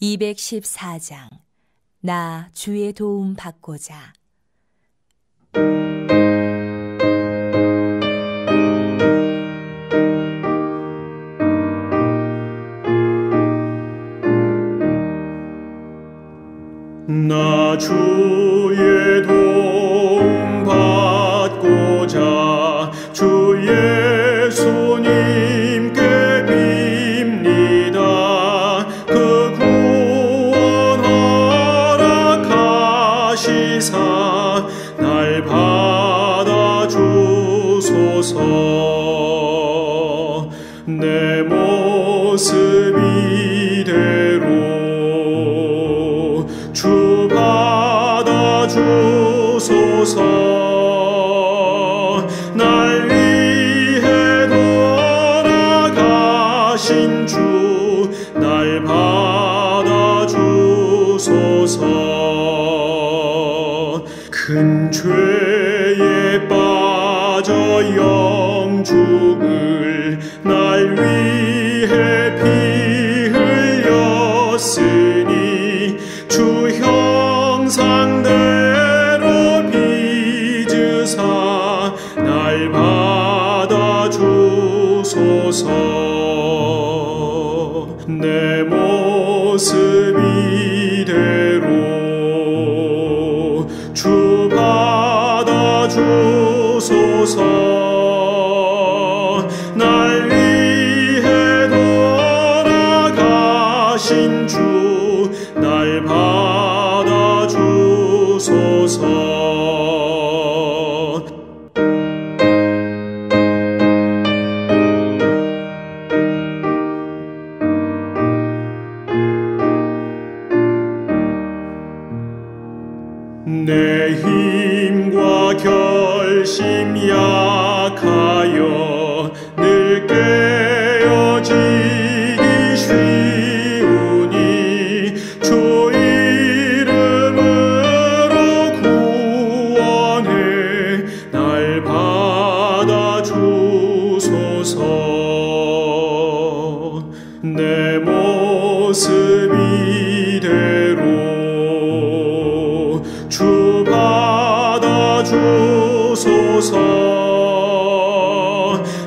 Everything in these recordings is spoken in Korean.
214장 나 주의 도움 받고자. 나 주의 도움 받고자 주 예수님께 빕니다. 그 구원 허락하시사 날 받아주소서. 내 모습 이대로 주 받아주소서. 날 위해 돌아가신 주 날 받아주소서. 큰 죄에 빠져 영죽을 날 위해 피 흘렸으니 주 형상대로 빚으사 날 받아주소서. 내 모습 이대로 주 받아주소서. 날 위해 돌아가신 주 날 받아주소서. 내 힘과 결심 약하여 늘 깨어지기 쉬우니 주 이름으로 구원해 날 받아주소서. 내 모습 이대로 주 받아주소서.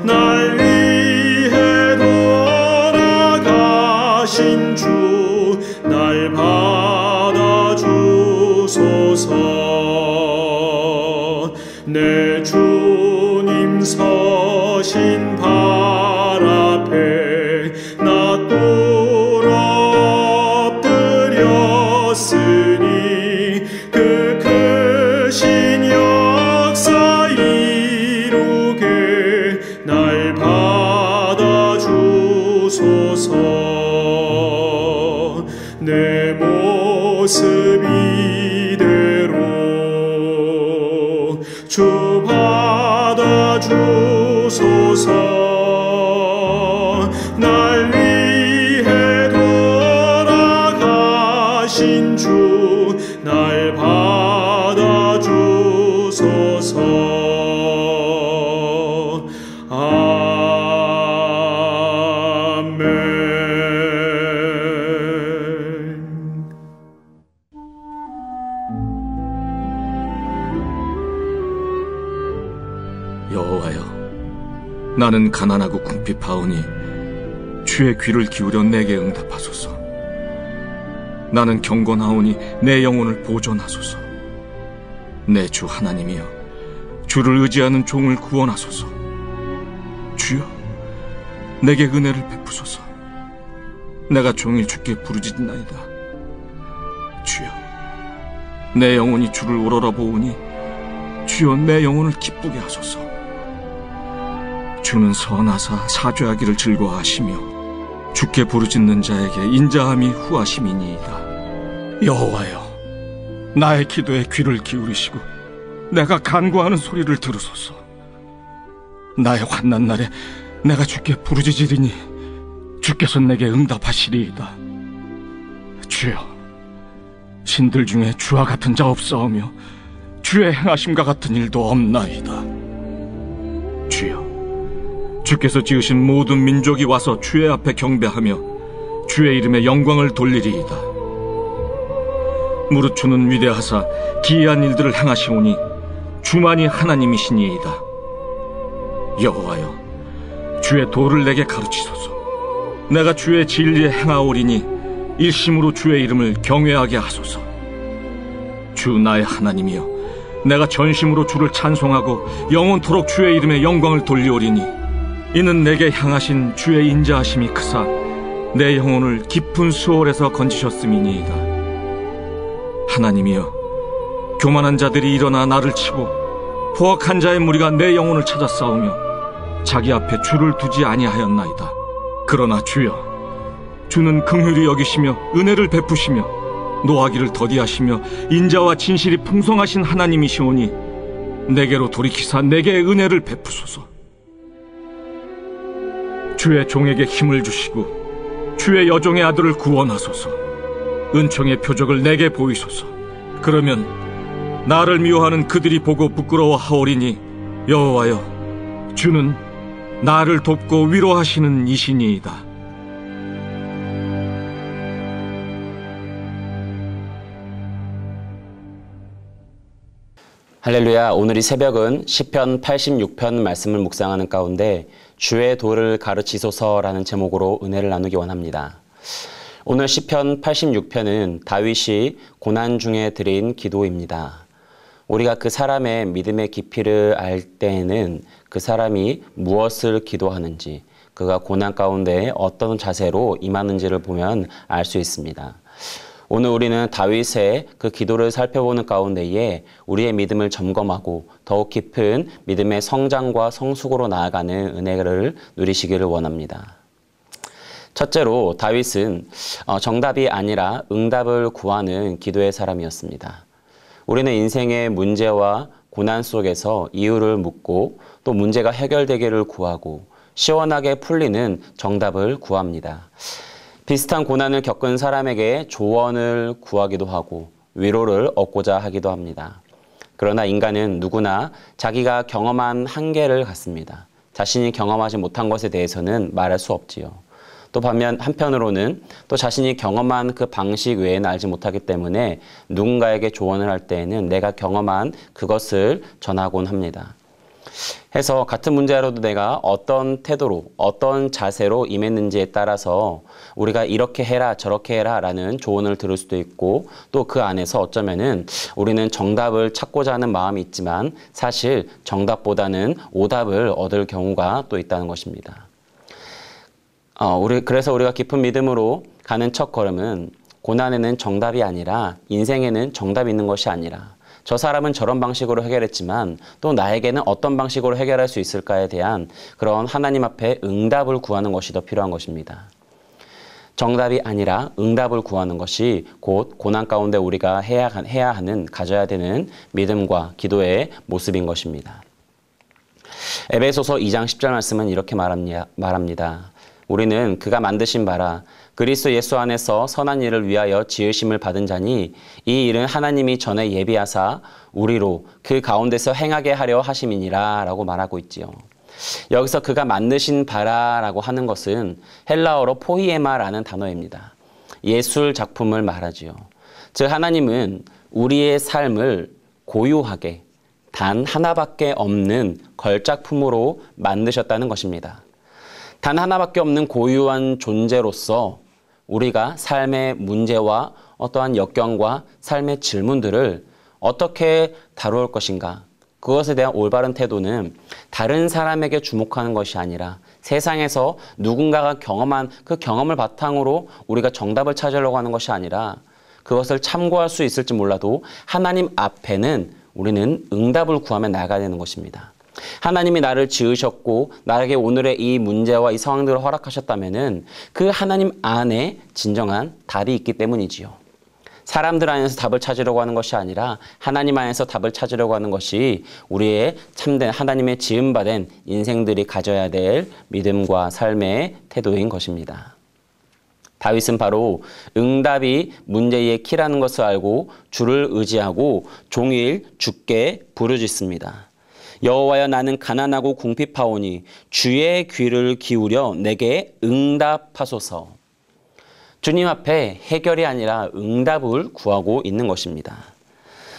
날 위해 돌아가신 주 날 받아주소서. 내 주님 서신 발 앞에 나 꿇어 엎드렸으니 그 크신 역사 이루게 날 받아주소서. 내 모습 이대로 주 받아주소서. 날 위해 돌아가신 주 날 받아주소서. 아멘. 여호와여, 나는 가난하고 궁핍하오니 주의 귀를 기울여 내게 응답하소서. 나는 경건하오니 내 영혼을 보존하소서. 내 주 하나님이여, 주를 의지하는 종을 구원하소서. 주여, 내게 은혜를 베푸소서. 내가 종일 주께 부르짖나이다. 주여, 내 영혼이 주를 우러러보오니 주여, 내 영혼을 기쁘게 하소서. 주는 선하사 사죄하기를 즐거워하시며 주께 부르짖는 자에게 인자함이 후하심이니이다. 여호와여, 나의 기도에 귀를 기울이시고 내가 간구하는 소리를 들으소서. 나의 환난 날에 내가 주께 부르짖으리니 주께서 내게 응답하시리이다. 주여, 신들 중에 주와 같은 자 없사오며 주의 행하심과 같은 일도 없나이다. 주여, 주께서 지으신 모든 민족이 와서 주의 앞에 경배하며 주의 이름에 영광을 돌리리이다. 무릇 주는 위대하사 기이한 일들을 행하시오니 주만이 하나님이시니이다. 여호와여, 주의 도를 내게 가르치소서. 내가 주의 진리에 행하오리니 일심으로 주의 이름을 경외하게 하소서. 주 나의 하나님이여, 내가 전심으로 주를 찬송하고 영원토록 주의 이름에 영광을 돌리오리니 이는 내게 향하신 주의 인자하심이 크사 내 영혼을 깊은 수월에서 건지셨음이니이다. 하나님이여, 교만한 자들이 일어나 나를 치고 포악한 자의 무리가 내 영혼을 찾아 싸우며 자기 앞에 주를 두지 아니하였나이다. 그러나 주여, 주는 긍휼히 여기시며 은혜를 베푸시며 노하기를 더디하시며 인자와 진실이 풍성하신 하나님이시오니 내게로 돌이키사 내게 은혜를 베푸소서. 주의 종에게 힘을 주시고 주의 여종의 아들을 구원하소서. 은총의 표적을 내게 보이소서. 그러면 나를 미워하는 그들이 보고 부끄러워하오리니 여호와여, 주는 나를 돕고 위로하시는 이시니이다. 할렐루야. 오늘 이 새벽은 시편 86편 말씀을 묵상하는 가운데 주의 도를 가르치소서라는 제목으로 은혜를 나누기 원합니다. 오늘 시편 86편은 다윗이 고난 중에 드린 기도입니다. 우리가 그 사람의 믿음의 깊이를 알 때에는 그 사람이 무엇을 기도하는지, 그가 고난 가운데 어떤 자세로 임하는지를 보면 알 수 있습니다. 오늘 우리는 다윗의 그 기도를 살펴보는 가운데에 우리의 믿음을 점검하고 더욱 깊은 믿음의 성장과 성숙으로 나아가는 은혜를 누리시기를 원합니다. 첫째로 다윗은 정답이 아니라 응답을 구하는 기도의 사람이었습니다. 우리는 인생의 문제와 고난 속에서 이유를 묻고 또 문제가 해결되기를 구하고 시원하게 풀리는 정답을 구합니다. 비슷한 고난을 겪은 사람에게 조언을 구하기도 하고 위로를 얻고자 하기도 합니다. 그러나 인간은 누구나 자기가 경험한 한계를 갖습니다. 자신이 경험하지 못한 것에 대해서는 말할 수 없지요. 또 반면 한편으로는 또 자신이 경험한 그 방식 외에는 알지 못하기 때문에 누군가에게 조언을 할 때에는 내가 경험한 그것을 전하곤 합니다. 해서 같은 문제로도 내가 어떤 태도로, 어떤 자세로 임했는지에 따라서 우리가 이렇게 해라, 저렇게 해라 라는 조언을 들을 수도 있고 또 그 안에서 어쩌면은 우리는 정답을 찾고자 하는 마음이 있지만 사실 정답보다는 오답을 얻을 경우가 또 있다는 것입니다. 그래서 우리가 깊은 믿음으로 가는 첫 걸음은 고난에는 정답이 아니라 인생에는 정답이 있는 것이 아니라 저 사람은 저런 방식으로 해결했지만 또 나에게는 어떤 방식으로 해결할 수 있을까에 대한 그런 하나님 앞에 응답을 구하는 것이 더 필요한 것입니다. 정답이 아니라 응답을 구하는 것이 곧 고난 가운데 우리가 해야 하는, 가져야 되는 믿음과 기도의 모습인 것입니다. 에베소서 2장 10절 말씀은 이렇게 말합니다. 우리는 그가 만드신 바라 그리스도 예수 안에서 선한 일을 위하여 지으심을 받은 자니 이 일은 하나님이 전에 예비하사 우리로 그 가운데서 행하게 하려 하심이니라 라고 말하고 있지요. 여기서 그가 만드신 바라라고 하는 것은 헬라어로 포이에마라는 단어입니다. 예술 작품을 말하지요. 즉 하나님은 우리의 삶을 고유하게 단 하나밖에 없는 걸작품으로 만드셨다는 것입니다. 단 하나밖에 없는 고유한 존재로서 우리가 삶의 문제와 어떠한 역경과 삶의 질문들을 어떻게 다루을 것인가, 그것에 대한 올바른 태도는 다른 사람에게 주목하는 것이 아니라 세상에서 누군가가 경험한 그 경험을 바탕으로 우리가 정답을 찾으려고 하는 것이 아니라 그것을 참고할 수 있을지 몰라도 하나님 앞에는 우리는 응답을 구하며 나아가야 되는 것입니다. 하나님이 나를 지으셨고 나에게 오늘의 이 문제와 이 상황들을 허락하셨다면은 그 하나님 안에 진정한 답이 있기 때문이지요. 사람들 안에서 답을 찾으려고 하는 것이 아니라 하나님 안에서 답을 찾으려고 하는 것이 우리의 참된 하나님의 지음받은 인생들이 가져야 될 믿음과 삶의 태도인 것입니다. 다윗은 바로 응답이 문제의 키라는 것을 알고 주를 의지하고 종일 주께 부르짖습니다. 여호와여, 나는 가난하고 궁핍하오니 주의 귀를 기울여 내게 응답하소서. 주님 앞에 해결이 아니라 응답을 구하고 있는 것입니다.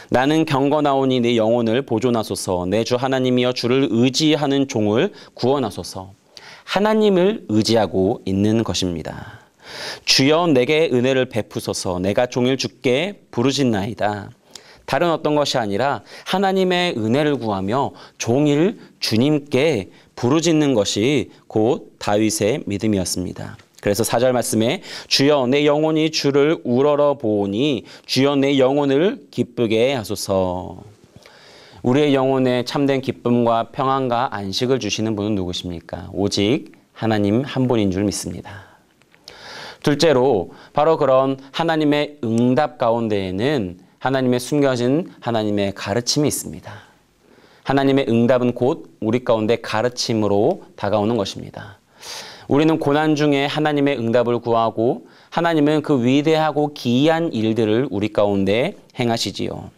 나는 경건하오니 내 영혼을 보존하소서. 내 주 하나님이여 주를 의지하는 종을 구원하소서. 하나님을 의지하고 있는 것입니다. 주여 내게 은혜를 베푸소서. 내가 종일 주께 부르짖나이다. 다른 어떤 것이 아니라 하나님의 은혜를 구하며 종일 주님께 부르짖는 것이 곧 다윗의 믿음이었습니다. 그래서 4절 말씀에 주여 내 영혼이 주를 우러러 보오니 주여 내 영혼을 기쁘게 하소서. 우리의 영혼에 참된 기쁨과 평안과 안식을 주시는 분은 누구십니까? 오직 하나님 한 분인 줄 믿습니다. 둘째로 바로 그런 하나님의 응답 가운데에는 하나님의 숨겨진 하나님의 가르침이 있습니다. 하나님의 응답은 곧 우리 가운데 가르침으로 다가오는 것입니다. 우리는 고난 중에 하나님의 응답을 구하고 하나님은 그 위대하고 기이한 일들을 우리 가운데 행하시지요.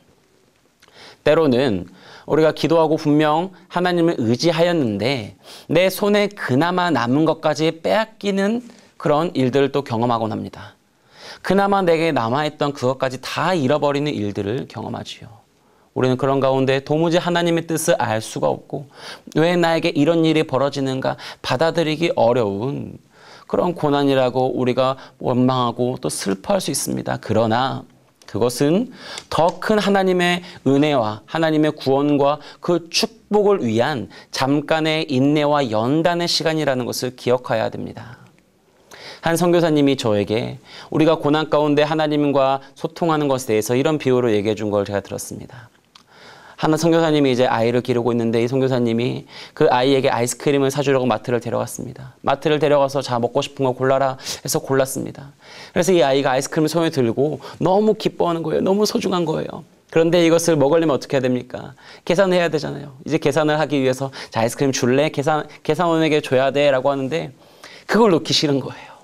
때로는 우리가 기도하고 분명 하나님을 의지하였는데 내 손에 그나마 남은 것까지 빼앗기는 그런 일들을 또 경험하곤 합니다. 그나마 내게 남아있던 그것까지 다 잃어버리는 일들을 경험하지요. 우리는 그런 가운데 도무지 하나님의 뜻을 알 수가 없고 왜 나에게 이런 일이 벌어지는가 받아들이기 어려운 그런 고난이라고 우리가 원망하고 또 슬퍼할 수 있습니다. 그러나 그것은 더 큰 하나님의 은혜와 하나님의 구원과 그 축복을 위한 잠깐의 인내와 연단의 시간이라는 것을 기억해야 됩니다. 한 선교사님이 저에게 우리가 고난 가운데 하나님과 소통하는 것에 대해서 이런 비유로 얘기해 준 걸 제가 들었습니다. 한 선교사님이 이제 아이를 기르고 있는데 이 선교사님이 그 아이에게 아이스크림을 사주려고 마트를 데려갔습니다. 마트를 데려가서 자 먹고 싶은 거 골라라 해서 골랐습니다. 그래서 이 아이가 아이스크림을 손에 들고 너무 기뻐하는 거예요. 너무 소중한 거예요. 그런데 이것을 먹으려면 어떻게 해야 됩니까? 계산해야 되잖아요. 이제 계산을 하기 위해서 자 아이스크림 줄래? 계산원에게 줘야 돼 라고 하는데 그걸 놓기 싫은 거예요.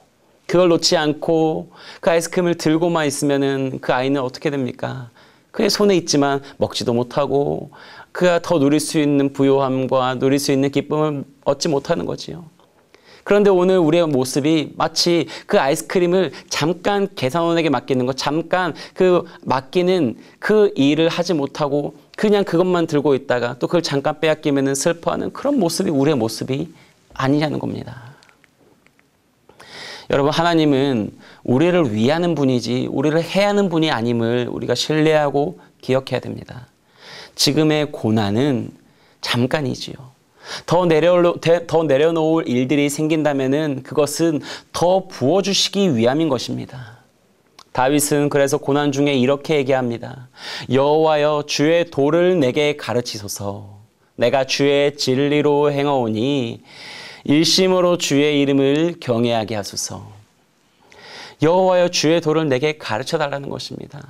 그걸 놓지 않고 그 아이스크림을 들고만 있으면은 그 아이는 어떻게 됩니까? 그의 손에 있지만 먹지도 못하고 그가 더 누릴 수 있는 부요함과 누릴 수 있는 기쁨을 얻지 못하는 거지요. 그런데 오늘 우리의 모습이 마치 그 아이스크림을 잠깐 계산원에게 맡기는 것, 잠깐 그 맡기는 그 일을 하지 못하고 그냥 그것만 들고 있다가 또 그걸 잠깐 빼앗기면 슬퍼하는 그런 모습이 우리의 모습이 아니냐는 겁니다. 여러분 하나님은 우리를 위하는 분이지 우리를 해하는 분이 아님을 우리가 신뢰하고 기억해야 됩니다. 지금의 고난은 잠깐이지요. 더 내려놓을 일들이 생긴다면은 그것은 더 부어주시기 위함인 것입니다. 다윗은 그래서 고난 중에 이렇게 얘기합니다. 여호와여 주의 도를 내게 가르치소서. 내가 주의 진리로 행하오니 일심으로 주의 이름을 경외하게 하소서. 여호와여 주의 도를 내게 가르쳐달라는 것입니다.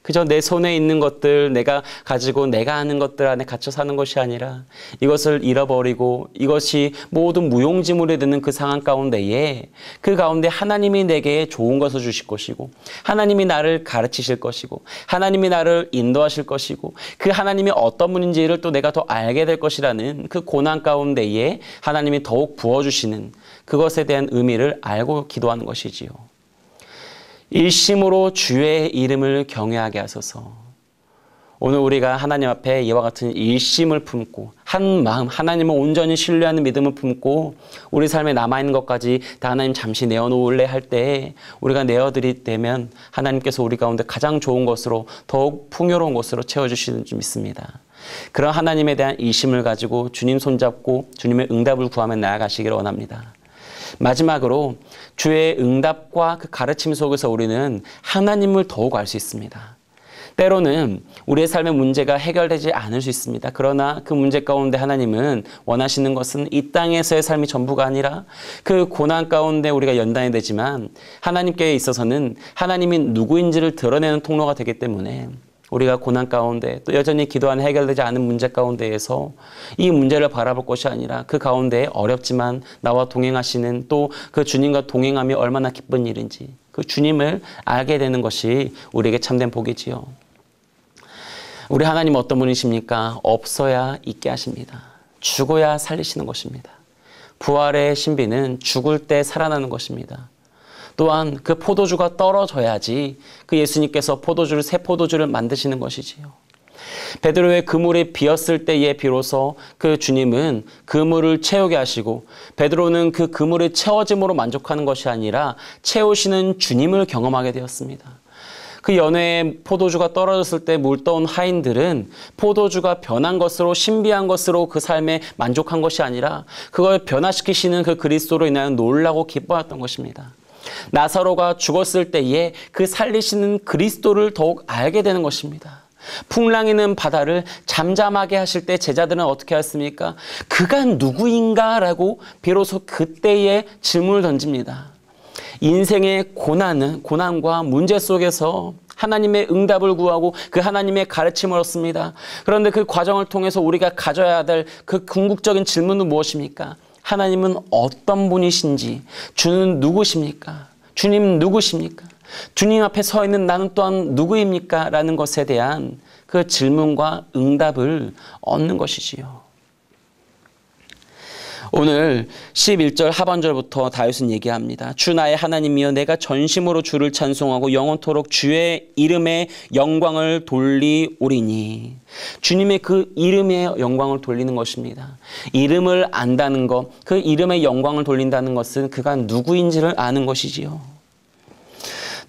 그저 내 손에 있는 것들, 내가 가지고 내가 아는 것들 안에 갇혀 사는 것이 아니라 이것을 잃어버리고 이것이 모든 무용지물이 되는 그 상황 가운데에 그 가운데 하나님이 내게 좋은 것을 주실 것이고 하나님이 나를 가르치실 것이고 하나님이 나를 인도하실 것이고 그 하나님이 어떤 분인지를 또 내가 더 알게 될 것이라는 그 고난 가운데에 하나님이 더욱 부어주시는 그것에 대한 의미를 알고 기도하는 것이지요. 일심으로 주의 이름을 경외하게 하소서. 오늘 우리가 하나님 앞에 이와 같은 일심을 품고 한 마음 하나님을 온전히 신뢰하는 믿음을 품고 우리 삶에 남아있는 것까지 다 하나님 잠시 내어놓을래 할 때 우리가 내어드릴 때면 하나님께서 우리 가운데 가장 좋은 것으로 더욱 풍요로운 것으로 채워주시는 줄 믿습니다. 그런 하나님에 대한 일심을 가지고 주님 손잡고 주님의 응답을 구하며 나아가시기를 원합니다. 마지막으로 주의 응답과 그 가르침 속에서 우리는 하나님을 더욱 알 수 있습니다. 때로는 우리의 삶의 문제가 해결되지 않을 수 있습니다. 그러나 그 문제 가운데 하나님은 원하시는 것은 이 땅에서의 삶이 전부가 아니라 그 고난 가운데 우리가 연단이 되지만 하나님께 있어서는 하나님이 누구인지를 드러내는 통로가 되기 때문에 우리가 고난 가운데 또 여전히 기도하는 해결되지 않은 문제 가운데에서 이 문제를 바라볼 것이 아니라 그 가운데 어렵지만 나와 동행하시는 또 그 주님과 동행하며 얼마나 기쁜 일인지 그 주님을 알게 되는 것이 우리에게 참된 복이지요. 우리 하나님 어떤 분이십니까? 없어야 있게 하십니다. 죽어야 살리시는 것입니다. 부활의 신비는 죽을 때 살아나는 것입니다. 또한 그 포도주가 떨어져야지 그 예수님께서 새 포도주를 만드시는 것이지요. 베드로의 그물이 비었을 때에 비로소 그 주님은 그물을 채우게 하시고, 베드로는 그 그물이 채워짐으로 만족하는 것이 아니라 채우시는 주님을 경험하게 되었습니다. 그 연회에 포도주가 떨어졌을 때 물떠온 하인들은 포도주가 변한 것으로, 신비한 것으로 그 삶에 만족한 것이 아니라 그걸 변화시키시는 그 그리스도로 인하여 놀라고 기뻐했던 것입니다. 나사로가 죽었을 때에 그 살리시는 그리스도를 더욱 알게 되는 것입니다. 풍랑이는 바다를 잠잠하게 하실 때 제자들은 어떻게 했습니까? 그가 누구인가? 라고 비로소 그때에 질문을 던집니다. 인생의 고난과 문제 속에서 하나님의 응답을 구하고 그 하나님의 가르침을 얻습니다. 그런데 그 과정을 통해서 우리가 가져야 될 그 궁극적인 질문은 무엇입니까? 하나님은 어떤 분이신지, 주는 누구십니까? 주님은 누구십니까? 주님 앞에 서 있는 나는 또한 누구입니까? 라는 것에 대한 그 질문과 응답을 얻는 것이지요. 오늘 11절 하반절부터 다윗은 얘기합니다. 주 나의 하나님이여, 내가 전심으로 주를 찬송하고 영원토록 주의 이름의 영광을 돌리오리니. 주님의 그 이름의 영광을 돌리는 것입니다. 이름을 안다는 것, 그 이름의 영광을 돌린다는 것은 그가 누구인지를 아는 것이지요.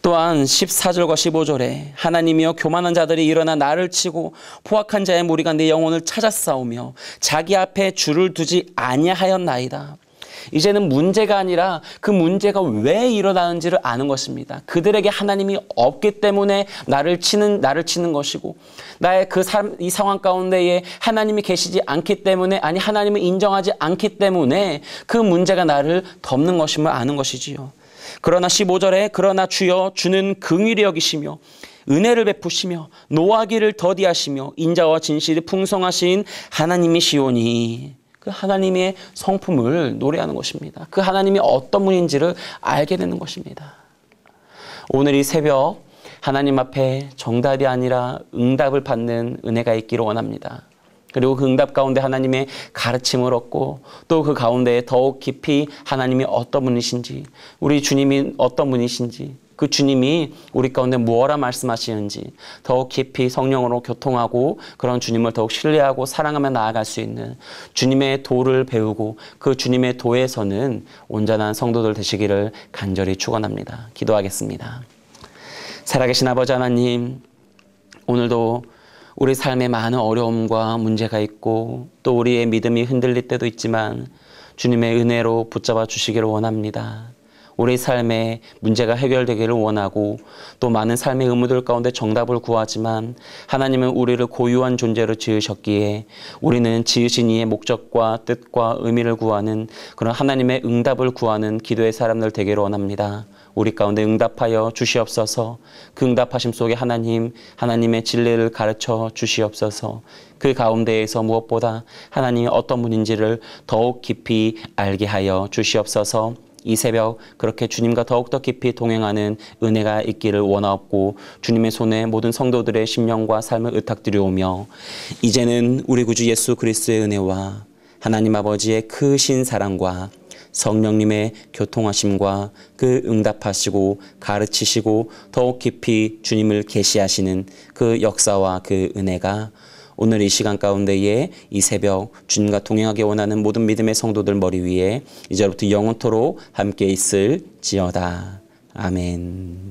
또한 14절과 15절에 하나님이여, 교만한 자들이 일어나 나를 치고 포악한 자의 무리가 내 영혼을 찾아 싸우며 자기 앞에 주를 두지 아니하였나이다. 이제는 문제가 아니라 그 문제가 왜 일어나는지를 아는 것입니다. 그들에게 하나님이 없기 때문에 나를 치는 것이고, 나의 이 상황 가운데에 하나님이 계시지 않기 때문에, 아니 하나님을 인정하지 않기 때문에 그 문제가 나를 덮는 것임을 아는 것이지요. 그러나 15절에 그러나 주여, 주는 긍휼히 여기시며 은혜를 베푸시며 노하기를 더디하시며 인자와 진실이 풍성하신 하나님이시오니. 그 하나님의 성품을 노래하는 것입니다. 그 하나님이 어떤 분인지를 알게 되는 것입니다. 오늘 이 새벽 하나님 앞에 정답이 아니라 응답을 받는 은혜가 있기를 원합니다. 그리고 그 응답 가운데 하나님의 가르침을 얻고, 또 그 가운데 더욱 깊이 하나님이 어떤 분이신지, 우리 주님이 어떤 분이신지, 그 주님이 우리 가운데 무엇라 말씀하시는지 더욱 깊이 성령으로 교통하고, 그런 주님을 더욱 신뢰하고 사랑하며 나아갈 수 있는 주님의 도를 배우고 그 주님의 도에서는 온전한 성도들 되시기를 간절히 축원합니다. 기도하겠습니다. 살아계신 아버지 하나님, 오늘도 우리 삶에 많은 어려움과 문제가 있고 또 우리의 믿음이 흔들릴 때도 있지만 주님의 은혜로 붙잡아 주시기를 원합니다. 우리 삶에 문제가 해결되기를 원하고 또 많은 삶의 의무들 가운데 정답을 구하지만 하나님은 우리를 고유한 존재로 지으셨기에 우리는 지으신 이의 목적과 뜻과 의미를 구하는 그런 하나님의 응답을 구하는 기도의 사람들 되기를 원합니다. 우리 가운데 응답하여 주시옵소서. 그 응답하심 속에 하나님의 진리를 가르쳐 주시옵소서. 그 가운데에서 무엇보다 하나님이 어떤 분인지를 더욱 깊이 알게 하여 주시옵소서. 이 새벽 그렇게 주님과 더욱더 깊이 동행하는 은혜가 있기를 원하옵고 주님의 손에 모든 성도들의 심령과 삶을 의탁드리오며, 이제는 우리 구주 예수 그리스도의 은혜와 하나님 아버지의 크신 사랑과 성령님의 교통하심과 그 응답하시고 가르치시고 더욱 깊이 주님을 계시하시는 그 역사와 그 은혜가 오늘 이 시간 가운데에 이 새벽 주님과 동행하기 원하는 모든 믿음의 성도들 머리 위에 이제부터 영원토록 함께 있을지어다. 아멘.